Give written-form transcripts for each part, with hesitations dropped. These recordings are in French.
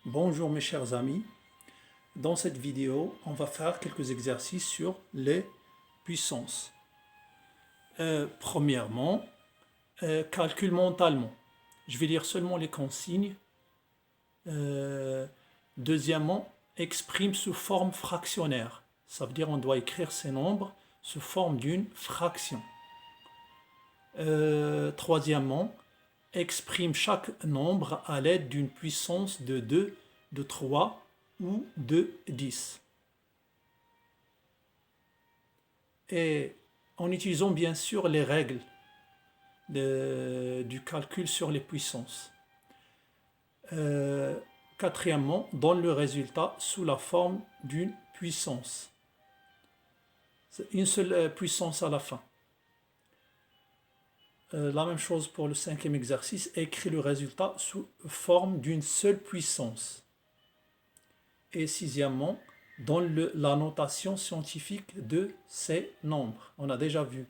Bonjour mes chers amis, dans cette vidéo on va faire quelques exercices sur les puissances. Premièrement, calcul mentalement. Je vais lire seulement les consignes. Deuxièmement, exprime sous forme fractionnaire. Ça veut dire on doit écrire ces nombres sous forme d'une fraction. Troisièmement, exprime chaque nombre à l'aide d'une puissance de 2, de 3 ou de 10. Et en utilisant bien sûr les règles du calcul sur les puissances. Quatrièmement, donne le résultat sous la forme d'une puissance. C'est une seule puissance à la fin. La même chose pour le cinquième exercice, écris le résultat sous forme d'une seule puissance. Et sixièmement, donne la notation scientifique de ces nombres. On a déjà vu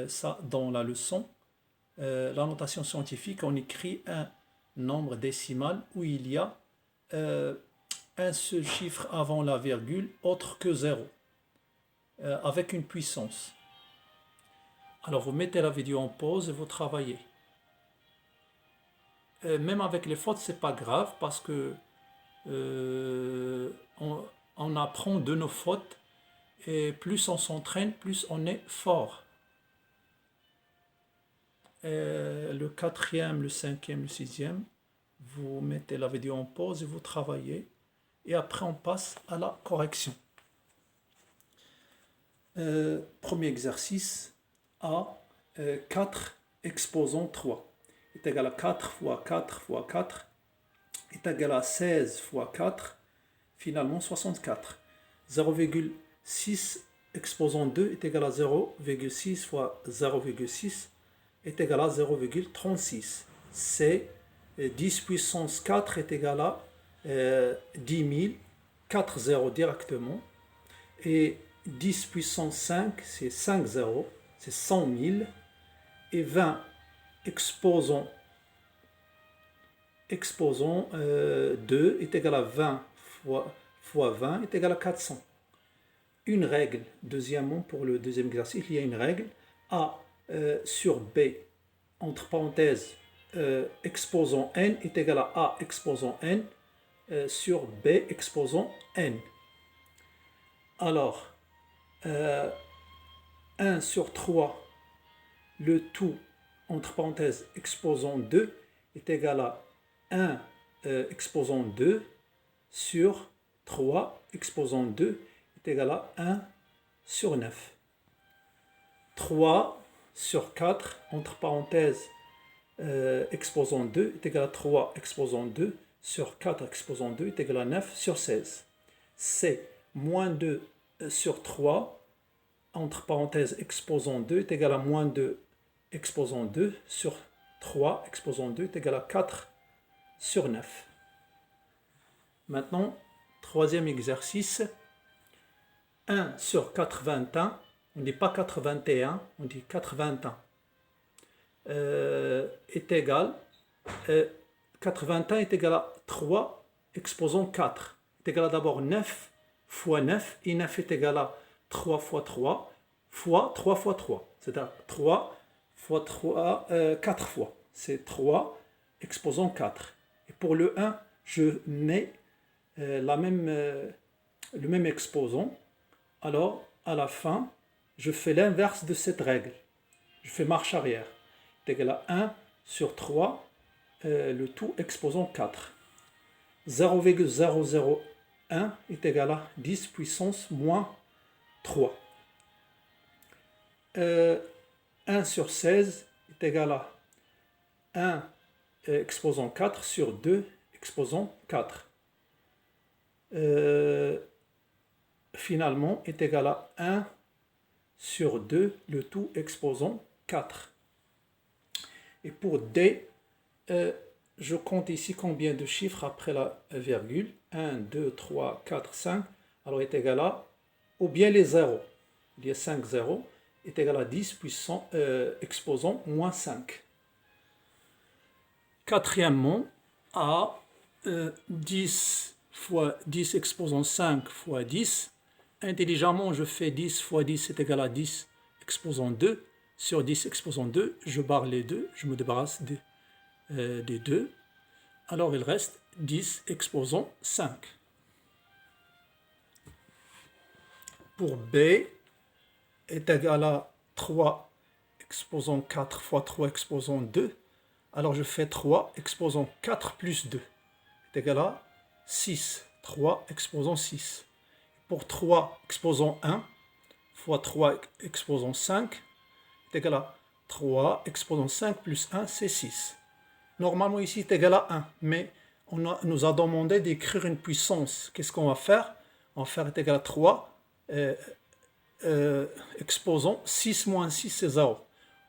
ça dans la leçon. La notation scientifique, on écrit un nombre décimal où il y a un seul chiffre avant la virgule, autre que 0, avec une puissance. Alors vous mettez la vidéo en pause et vous travaillez. Même avec les fautes, c'est pas grave parce que on apprend de nos fautes et plus on s'entraîne, plus on est fort. Le quatrième, le cinquième, le sixième, vous mettez la vidéo en pause et vous travaillez. Et après, on passe à la correction. Premier exercice, A, 4 exposant 3 est égal à 4 fois 4 fois 4 est égal à 16 fois 4, finalement 64. 0,6 exposant 2 est égal à 0,6 fois 0,6 est égal à 0,36. C'est 10 puissance 4 est égal à 10 000, 4 zéros directement. Et 10 puissance 5, c'est 5 zéros, c'est 100 000. Et 20 exposant 2 est égal à 20 fois 20 est égal à 400. Une règle, deuxièmement, pour le deuxième exercice, il y a une règle. A sur B, entre parenthèses, exposant n est égal à A exposant n sur B exposant n. Alors, 1 sur 3, le tout, entre parenthèses, exposant 2 est égal à 1 exposant 2 sur 3 exposant 2 est égal à 1 sur 9. 3 sur 4, entre parenthèses, exposant 2 est égal à 3 exposant 2 sur 4 exposant 2 est égal à 9 sur 16. C'est moins 2 sur 3, entre parenthèses, exposant 2 est égal à moins 2 exposant 2 sur 3 exposant 2 est égal à 4 sur 9. Maintenant, troisième exercice, 1 sur 81, on ne dit pas 81, on dit 81, est égal, 81 est égal à 3 exposant 4, est égal à d'abord 9 fois 9, et 9 est égal à 3 fois 3 fois 3 fois 3, c'est-à-dire 3 fois 3, 4 fois, c'est 3 exposant 4. Et pour le 1, je mets le même exposant. Alors, à la fin, je fais l'inverse de cette règle. Je fais marche arrière. C'est égal à 1 sur 3, le tout exposant 4. 0,001 est égal à 10 puissance moins 3. 1 sur 16 est égal à 1 exposant 4 sur 2 exposant 4. Finalement est égal à 1 sur 2, le tout exposant 4. Et pour D, je compte ici combien de chiffres après la virgule. 1, 2, 3, 4, 5. Alors est égal à, ou bien les zéros. Il y a 5 zéros. Est égal à 10 puissant exposant moins 5. Quatrièmement, A 10 fois 10 exposant 5 fois 10. Intelligemment, je fais 10 fois 10 est égal à 10 exposant 2. Sur 10 exposant 2, je barre les 2, je me débarrasse des 2. Alors il reste 10 exposant 5. Pour B est égal à 3 exposant 4 fois 3 exposant 2. Alors je fais 3 exposant 4 plus 2 est égal à 6. 3 exposant 6. Pour 3 exposant 1 fois 3 exposant 5 est égal à 3 exposant 5 plus 1, c'est 6. Normalement ici est égal à 1, mais nous a demandé d'écrire une puissance. Qu'est-ce qu'on va faire? On va faire est égal à 3 exposant 6 moins 6, c'est 0.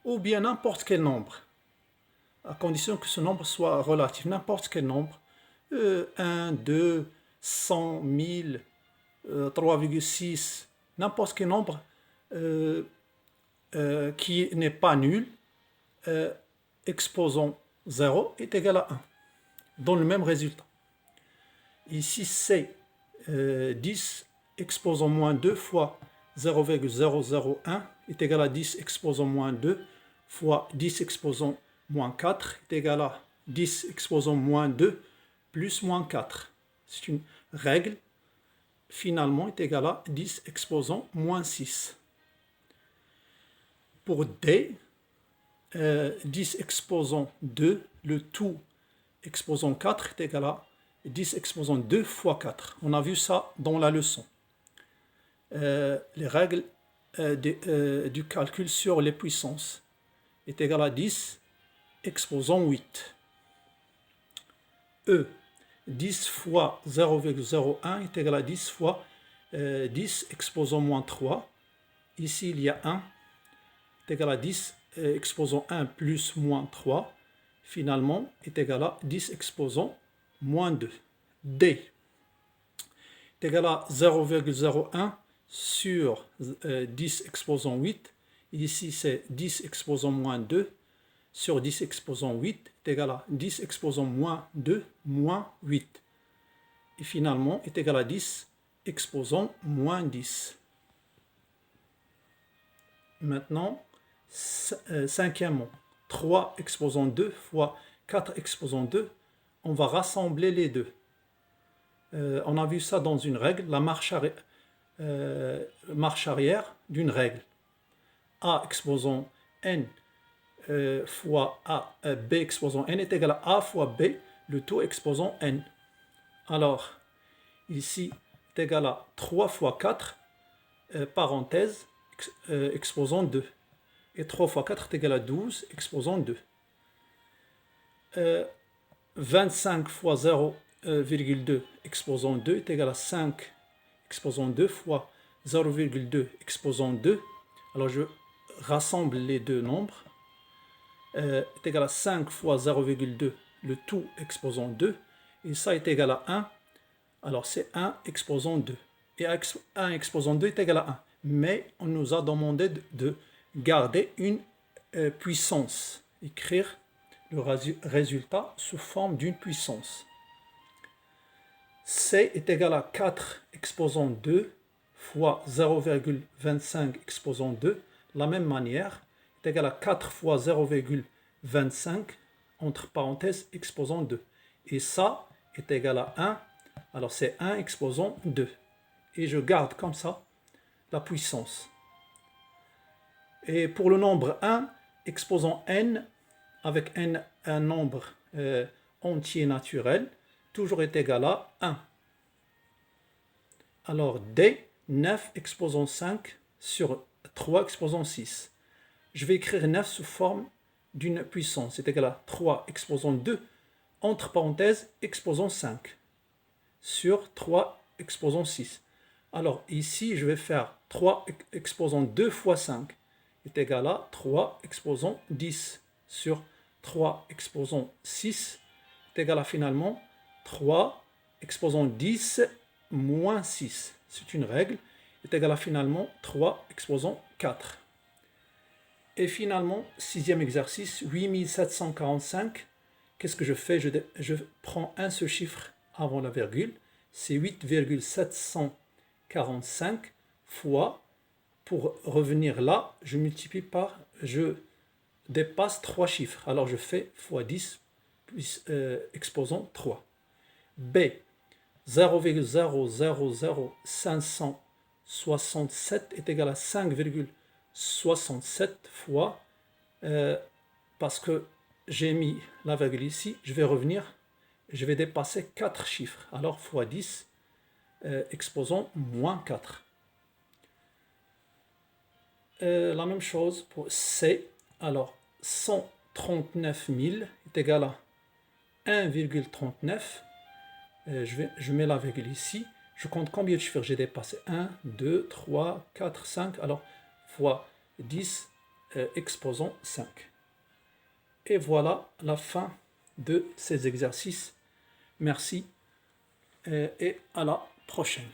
Ou bien n'importe quel nombre, à condition que ce nombre soit relatif. N'importe quel nombre, 1, 2, 100, 1000, 3,6, n'importe quel nombre qui n'est pas nul, exposant 0 est égal à 1, dans le même résultat. Ici, c'est 10 exposant moins 2 fois 0,001 est égal à 10 exposant moins 2 fois 10 exposant moins 4 est égal à 10 exposant moins 2 plus moins 4. C'est une règle. Finalement, est égal à 10 exposant moins 6. Pour D, 10 exposant 2, le tout exposant 4 est égal à 10 exposant 2 fois 4. On a vu ça dans la leçon. Les règles du calcul sur les puissances est égal à 10 exposant 8. E, 10 fois 0,01 est égal à 10 fois 10 exposant moins 3. Ici, il y a 1 est égal à 10 exposant 1 plus moins 3. Finalement, est égal à 10 exposant moins 2. D est égal à 0,01 sur 10 exposant 8. Ici, c'est 10 exposant moins 2 sur 10 exposant 8 est égal à 10 exposant moins 2 moins 8. Et finalement, est égal à 10 exposant moins 10. Maintenant, cinquièmement, 3 exposant 2 fois 4 exposant 2, on va rassembler les deux. On a vu ça dans une règle, la marche arrière d'une règle. A exposant n fois A, B exposant n est égal à A fois B, le tout exposant n. Alors, ici, est égal à 3 fois 4, parenthèse, exposant 2. Et 3 fois 4 est égal à 12, exposant 2. 25 fois 0,2 exposant 2 est égal à 5 exposant 2 fois 0,2 exposant 2. Alors, je rassemble les deux nombres. Est égal à 5 fois 0,2, le tout exposant 2. Et ça est égal à 1. Alors, c'est 1 exposant 2. Et 1 exposant 2 est égal à 1. Mais on nous a demandé de garder une puissance. Écrire le résultat sous forme d'une puissance. C est égal à 4 exposant 2 fois 0,25 exposant 2. De la même manière, est égal à 4 fois 0,25 entre parenthèses exposant 2. Et ça est égal à 1. Alors c'est 1 exposant 2. Et je garde comme ça la puissance. Et pour le nombre 1, exposant n, avec n un nombre entier naturel, toujours est égal à 1. Alors D, 9 exposant 5 sur 3 exposant 6. Je vais écrire 9 sous forme d'une puissance. C'est égal à 3 exposant 2, entre parenthèses, exposant 5, sur 3 exposant 6. Alors ici, je vais faire 3 exposant 2 fois 5 est égal à 3 exposant 10 sur 3 exposant 6 est égal à finalement 3 exposant 10 moins 6. C'est une règle. Est égal à finalement 3 exposant 4. Et finalement, sixième exercice, 8745 qu'est-ce que je fais? Je prends un seul chiffre avant la virgule, c'est 8,745 fois, pour revenir là, je multiplie par, je dépasse 3 chiffres. Alors je fais fois 10 plus exposant 3. B, 0,000567 est égal à 5,67 fois, parce que j'ai mis la virgule ici, je vais revenir, je vais dépasser 4 chiffres. Alors fois 10, exposant moins 4. La même chose pour C. Alors 139 000 est égal à 1,39. Je mets la virgule ici. Je compte combien de chiffres j'ai dépassé. 1, 2, 3, 4, 5. Alors fois 10, exposant 5. Et voilà la fin de ces exercices. Merci et à la prochaine.